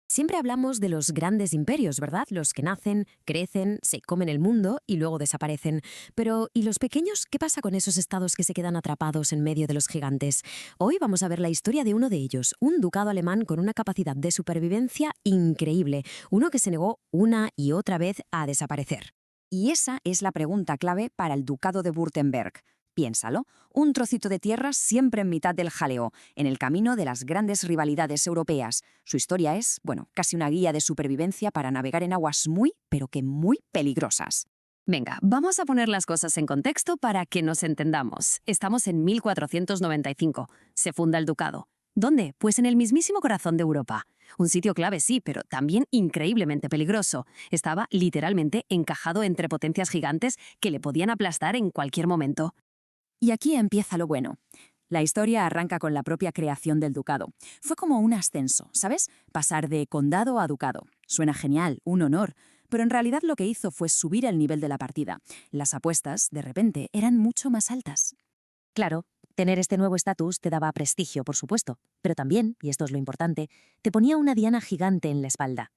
Siempre hablamos de los grandes imperios, ¿verdad? Los que nacen, crecen, se comen el mundo y luego desaparecen. Pero, ¿y los pequeños? ¿Qué pasa con esos estados que se quedan atrapados en medio de los gigantes? Hoy vamos a ver la historia de uno de ellos, un ducado alemán con una capacidad de supervivencia increíble, uno que se negó una y otra vez a desaparecer. Y esa es la pregunta clave para el Ducado de Württemberg. Piénsalo, un trocito de tierra siempre en mitad del jaleo, en el camino de las grandes rivalidades europeas. Su historia es, bueno, casi una guía de supervivencia para navegar en aguas muy, pero que muy peligrosas. Venga, vamos a poner las cosas en contexto para que nos entendamos. Estamos en 1495. Se funda el ducado. ¿Dónde? Pues en el mismísimo corazón de Europa. Un sitio clave, sí, pero también increíblemente peligroso. Estaba literalmente encajado entre potencias gigantes que le podían aplastar en cualquier momento. Y aquí empieza lo bueno. La historia arranca con la propia creación del ducado. Fue como un ascenso, ¿sabes? Pasar de condado a ducado. Suena genial, un honor. Pero en realidad lo que hizo fue subir el nivel de la partida. Las apuestas, de repente, eran mucho más altas. Claro, tener este nuevo estatus te daba prestigio, por supuesto, pero también, y esto es lo importante, te ponía una diana gigante en la espalda.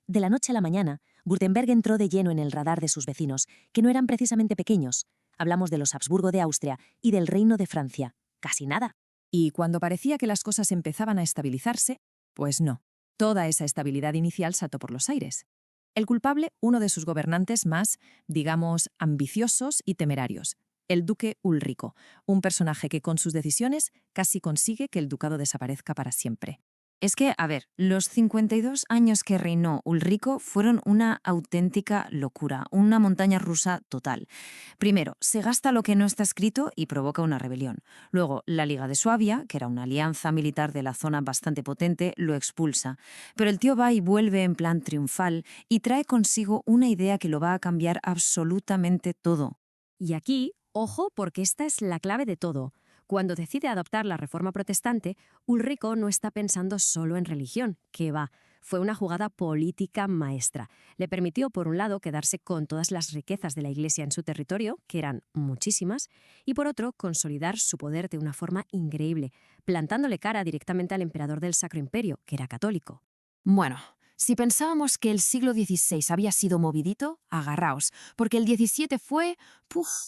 De la noche a la mañana, Württemberg entró de lleno en el radar de sus vecinos, que no eran precisamente pequeños. Hablamos de los Habsburgo de Austria y del Reino de Francia. Casi nada. Y cuando parecía que las cosas empezaban a estabilizarse, pues no. Toda esa estabilidad inicial saltó por los aires. El culpable, uno de sus gobernantes más, digamos, ambiciosos y temerarios, el duque Ulrico, un personaje que con sus decisiones casi consigue que el ducado desaparezca para siempre. Es que, a ver, los 52 años que reinó Ulrico fueron una auténtica locura, una montaña rusa total. Primero, se gasta lo que no está escrito y provoca una rebelión. Luego, la Liga de Suabia, que era una alianza militar de la zona bastante potente, lo expulsa. Pero el tío va y vuelve en plan triunfal y trae consigo una idea que lo va a cambiar absolutamente todo. Y aquí, ojo, porque esta es la clave de todo. Cuando decide adoptar la reforma protestante, Ulrico no está pensando solo en religión, que va. Fue una jugada política maestra. Le permitió, por un lado, quedarse con todas las riquezas de la Iglesia en su territorio, que eran muchísimas, y por otro, consolidar su poder de una forma increíble, plantándole cara directamente al emperador del Sacro Imperio, que era católico. Bueno, si pensábamos que el siglo XVI había sido movidito, agarraos, porque el XVII fue,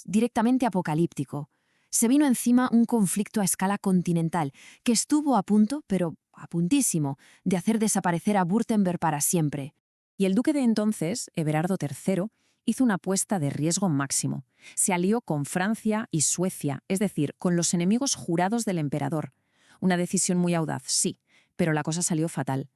directamente apocalíptico. Se vino encima un conflicto a escala continental que estuvo a punto, pero a puntísimo, de hacer desaparecer a Württemberg para siempre. Y el duque de entonces, Everardo III, hizo una apuesta de riesgo máximo. Se alió con Francia y Suecia, es decir, con los enemigos jurados del emperador. Una decisión muy audaz, sí, pero la cosa salió fatal.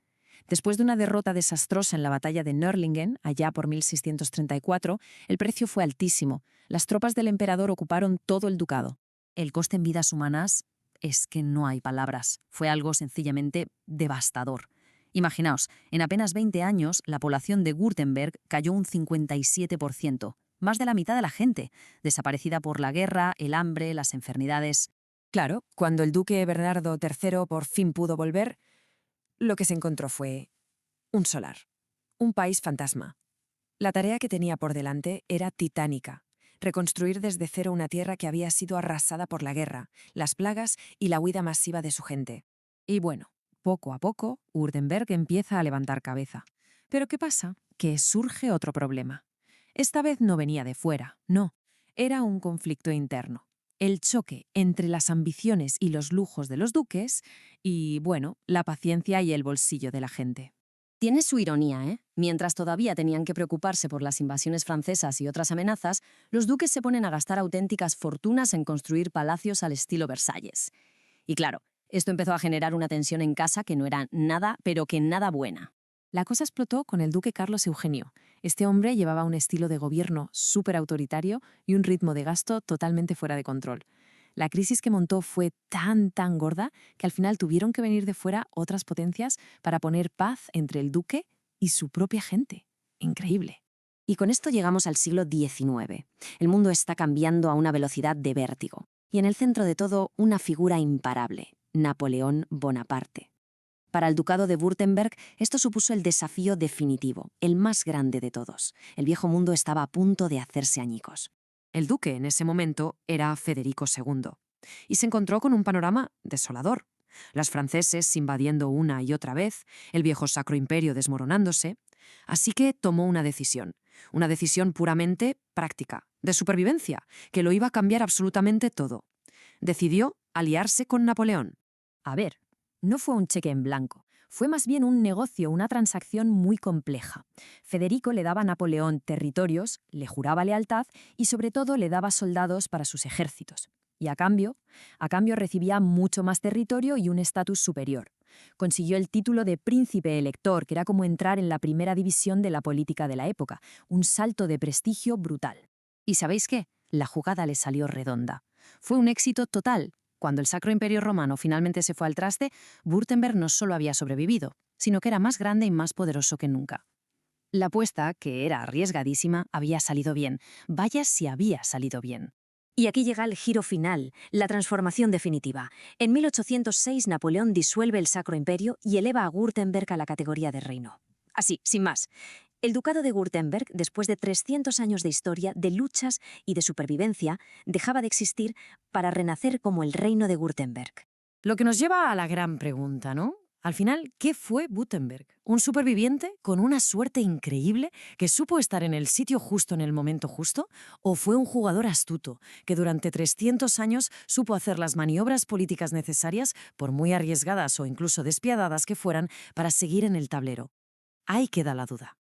Después de una derrota desastrosa en la batalla de Nördlingen, allá por 1634, el precio fue altísimo. Las tropas del emperador ocuparon todo el ducado. El coste en vidas humanas es que no hay palabras. Fue algo sencillamente devastador. Imaginaos, en apenas 20 años, la población de Württemberg cayó un 57%, más de la mitad de la gente, desaparecida por la guerra, el hambre, las enfermedades. Claro, cuando el duque Bernardo III por fin pudo volver, lo que se encontró fue un solar, un país fantasma. La tarea que tenía por delante era titánica: reconstruir desde cero una tierra que había sido arrasada por la guerra, las plagas y la huida masiva de su gente. Y bueno, poco a poco, Württemberg empieza a levantar cabeza. Pero ¿qué pasa? Que surge otro problema. Esta vez no venía de fuera, no. Era un conflicto interno. El choque entre las ambiciones y los lujos de los duques y, bueno, la paciencia y el bolsillo de la gente. Tiene su ironía, ¿eh? Mientras todavía tenían que preocuparse por las invasiones francesas y otras amenazas, los duques se ponen a gastar auténticas fortunas en construir palacios al estilo Versalles. Y claro, esto empezó a generar una tensión en casa que no era nada, pero que nada buena. La cosa explotó con el duque Carlos Eugenio. Este hombre llevaba un estilo de gobierno súper autoritario y un ritmo de gasto totalmente fuera de control. La crisis que montó fue tan gorda que al final tuvieron que venir de fuera otras potencias para poner paz entre el duque y su propia gente. Increíble. Y con esto llegamos al siglo XIX. El mundo está cambiando a una velocidad de vértigo. Y en el centro de todo, una figura imparable: Napoleón Bonaparte. Para el ducado de Württemberg, esto supuso el desafío definitivo, el más grande de todos. El viejo mundo estaba a punto de hacerse añicos. El duque en ese momento era Federico II, y se encontró con un panorama desolador. las franceses invadiendo una y otra vez, el viejo Sacro Imperio desmoronándose. Así que tomó una decisión puramente práctica, de supervivencia, que lo iba a cambiar absolutamente todo. Decidió aliarse con Napoleón. A ver, no fue un cheque en blanco. Fue más bien un negocio, una transacción muy compleja. Federico le daba a Napoleón territorios, le juraba lealtad y sobre todo le daba soldados para sus ejércitos. Y a cambio recibía mucho más territorio y un estatus superior. Consiguió el título de príncipe elector, que era como entrar en la primera división de la política de la época, un salto de prestigio brutal. ¿Y sabéis qué? La jugada le salió redonda. Fue un éxito total. Cuando el Sacro Imperio Romano finalmente se fue al traste, Württemberg no solo había sobrevivido, sino que era más grande y más poderoso que nunca. La apuesta, que era arriesgadísima, había salido bien. Vaya si había salido bien. Y aquí llega el giro final, la transformación definitiva. En 1806 Napoleón disuelve el Sacro Imperio y eleva a Württemberg a la categoría de reino. Así, sin más. El Ducado de Württemberg, después de 300 años de historia, de luchas y de supervivencia, dejaba de existir para renacer como el Reino de Württemberg. Lo que nos lleva a la gran pregunta, ¿no? Al final, ¿qué fue Württemberg? ¿Un superviviente con una suerte increíble que supo estar en el sitio justo en el momento justo? ¿O fue un jugador astuto que durante 300 años supo hacer las maniobras políticas necesarias, por muy arriesgadas o incluso despiadadas que fueran, para seguir en el tablero? Ahí queda la duda.